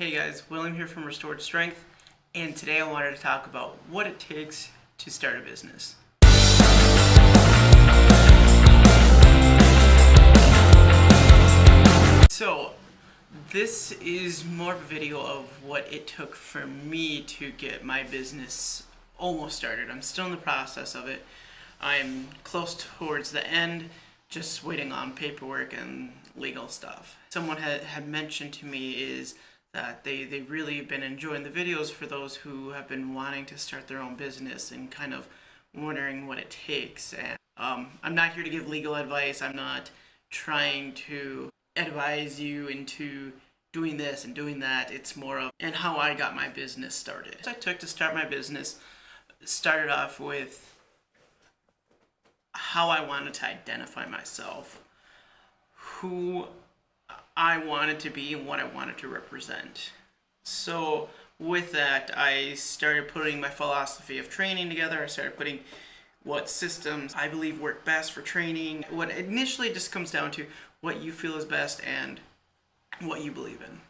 Hey guys, William here from Restored Strength, and today I wanted to talk about what it takes to start a business. So, this is more of a video of what it took for me to get my business almost started. I'm still in the process of it. I'm close towards the end, just waiting on paperwork and legal stuff. Someone had mentioned to me is that they really have been enjoying the videos for those who have been wanting to start their own business and kind of wondering what it takes. And I'm not here to give legal advice. I'm not trying to advise you into doing this and doing that. It's more of and how I got my business started. What I took to start my business started off with how I wanted to identify myself, who I wanted to be, and what I wanted to represent. So with that, I started putting my philosophy of training together. I started putting what systems I believe work best for training. What initially just comes down to what you feel is best and what you believe in.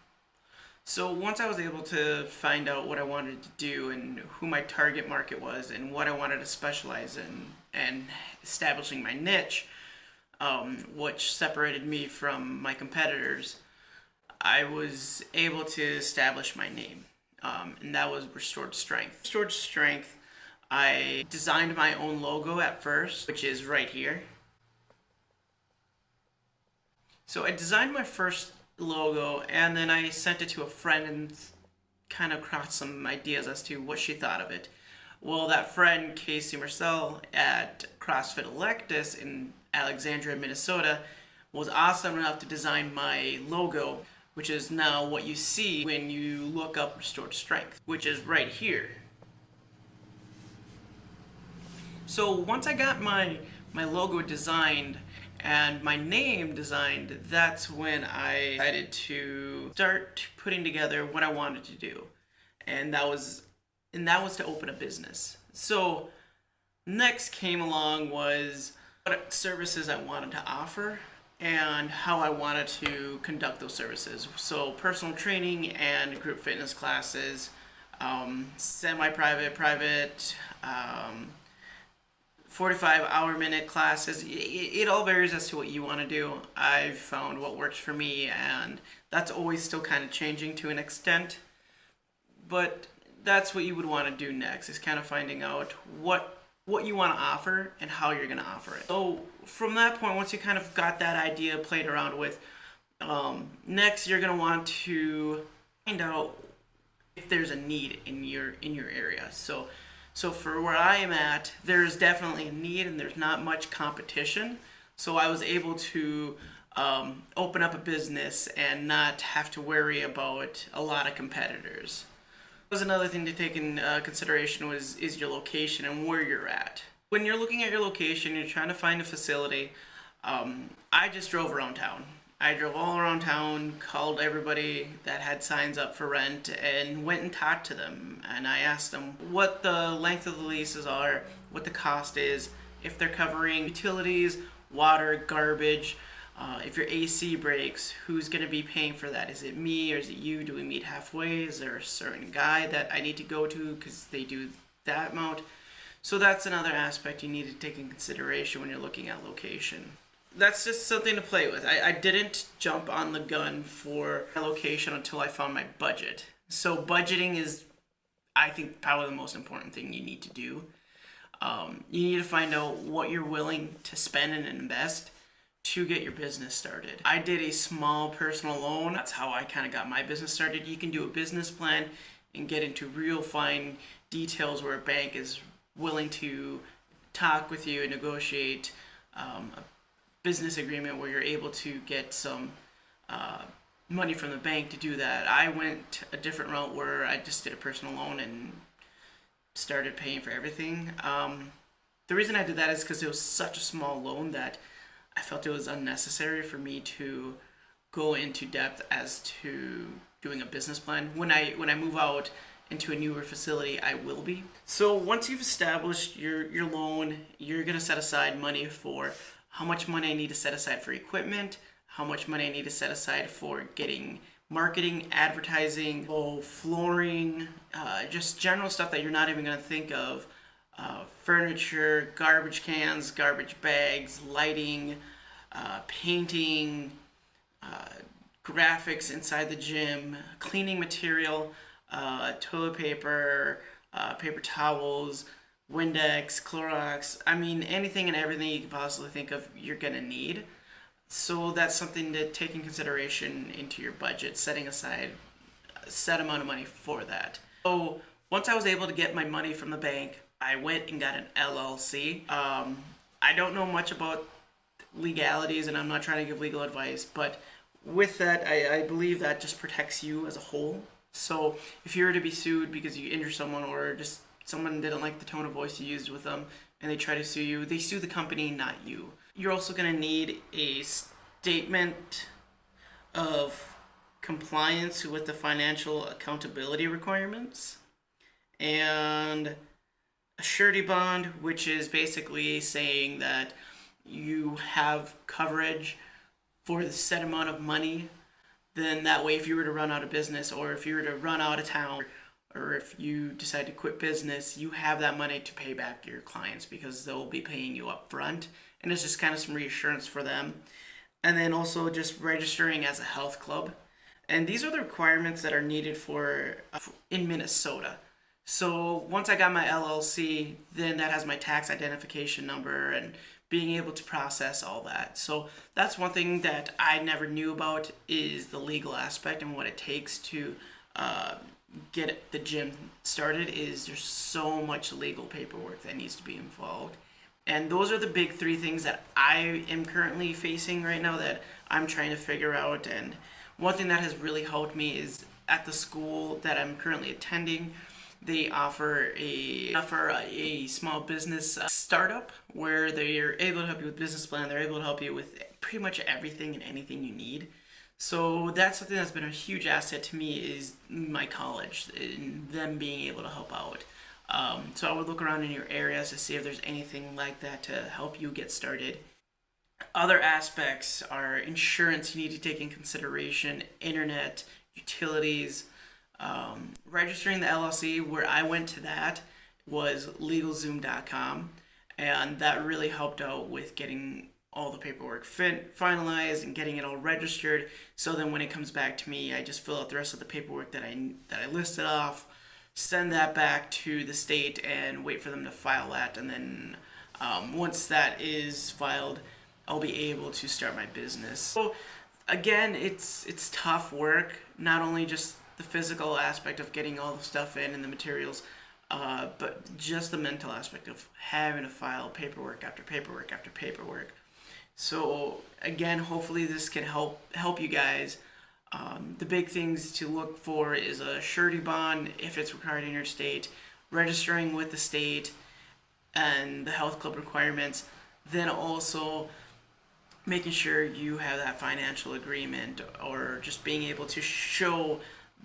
So once I was able to find out what I wanted to do and who my target market was and what I wanted to specialize in and establishing my niche, which separated me from my competitors, I was able to establish my name, and that was Restored Strength. Restored Strength, I designed my own logo at first, which is right here. So I designed my first logo, and then I sent it to a friend and kind of crossed some ideas as to what she thought of it. Well, that friend, Casey Marcel at CrossFit Electus in Alexandria, Minnesota, was awesome enough to design my logo, which is now what you see when you look up Restored Strength, which is right here. So once I got my logo designed and my name designed, that's when I decided to start putting together what I wanted to do. And that was to open a business. So next came along was what services I wanted to offer and how I wanted to conduct those services. So personal training and group fitness classes, semi-private, private, 45-hour-minute classes. It all varies as to what you want to do. I've found what works for me, and that's always still kind of changing to an extent. But that's what you would want to do next, is kind of finding out what you want to offer and how you're going to offer it. So from that point, once you kind of got that idea played around with, next you're going to want to find out if there's a need in your area. So for where I am at, there's definitely a need and there's not much competition. So I was able to open up a business and not have to worry about a lot of competitors. Another thing to take in consideration is your location and where you're at. When you're looking at your location, you're trying to find a facility. I just drove around town. I drove all around town, called everybody that had signs up for rent, and went and talked to them. And I asked them what the length of the leases are, what the cost is, if they're covering utilities, water, garbage. If your AC breaks, who's going to be paying for that? Is it me or is it you? Do we meet halfway? Is there a certain guy that I need to go to because they do that amount? So that's another aspect you need to take in consideration when you're looking at location. That's just something to play with. I didn't jump on the gun for a location until I found my budget. So budgeting is, I think, probably the most important thing you need to do. You need to find out what you're willing to spend and invest to get your business started. I did a small personal loan. That's how I kind of got my business started. You can do a business plan and get into real fine details where a bank is willing to talk with you and negotiate a business agreement where you're able to get some money from the bank to do that. I went a different route where I just did a personal loan and started paying for everything. The reason I did that is because it was such a small loan that I felt it was unnecessary for me to go into depth as to doing a business plan. When I move out into a newer facility, I will be. So once you've established your loan, you're going to set aside money for how much money I need to set aside for equipment, how much money I need to set aside for getting marketing, advertising, flooring, just general stuff that you're not even going to think of. Furniture, garbage cans, garbage bags, lighting, painting, graphics inside the gym, cleaning material, toilet paper, paper towels, Windex, Clorox. I mean, anything and everything you can possibly think of, you're going to need. So that's something to take in consideration into your budget, setting aside a set amount of money for that. So once I was able to get my money from the bank, I went and got an LLC. I don't know much about legalities, and I'm not trying to give legal advice, but with that, I believe that just protects you as a whole. So if you were to be sued because you injure someone, or just someone didn't like the tone of voice you used with them and they try to sue you, they sue the company, not you. You're also going to need a statement of compliance with the financial accountability requirements, and a surety bond, which is basically saying that you have coverage for the set amount of money. Then that way, if you were to run out of business, or if you were to run out of town, or if you decide to quit business, you have that money to pay back your clients because they'll be paying you up front. And it's just kind of some reassurance for them. And then also just registering as a health club. And these are the requirements that are needed for in Minnesota. So once I got my LLC, then that has my tax identification number and being able to process all that. So that's one thing that I never knew about, is the legal aspect and what it takes to get the gym started. Is there's so much legal paperwork that needs to be involved. And those are the big three things that I am currently facing right now that I'm trying to figure out. And one thing that has really helped me is at the school that I'm currently attending, they offer a small business startup where they're able to help you with business plan. They're able to help you with pretty much everything and anything you need. So that's something that's been a huge asset to me, is my college and them being able to help out. So I would look around in your areas to see if there's anything like that to help you get started. Other aspects are insurance you need to take in consideration, internet, utilities, registering the LLC. Where I went to that was LegalZoom.com, and that really helped out with getting all the paperwork finalized and getting it all registered. So then when it comes back to me, I just fill out the rest of the paperwork that I listed off, send that back to the state, and wait for them to file that. And then once that is filed, I'll be able to start my business. So again, it's tough work, not only just the physical aspect of getting all the stuff in and the materials, but just the mental aspect of having to file paperwork after paperwork after paperwork. So again, hopefully this can help you guys. The big things to look for is a surety bond if it's required in your state, registering with the state, and the health club requirements. Then also making sure you have that financial agreement, or just being able to show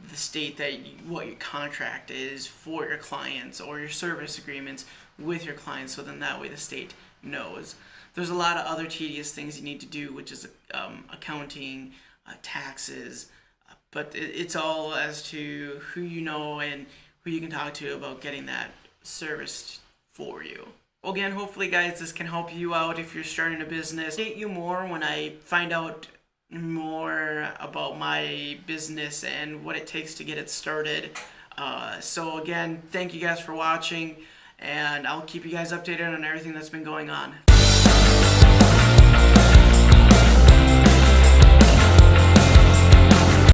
the state that what your contract is for your clients, or your service agreements with your clients, so then that way the state knows. There's a lot of other tedious things you need to do, which is accounting, taxes, but it's all as to who you know and who you can talk to about getting that serviced for you. Again, hopefully guys, this can help you out if you're starting a business. I'll update you more when I find out more about my business and what it takes to get it started. So again, thank you guys for watching, and I'll keep you guys updated on everything that's been going on.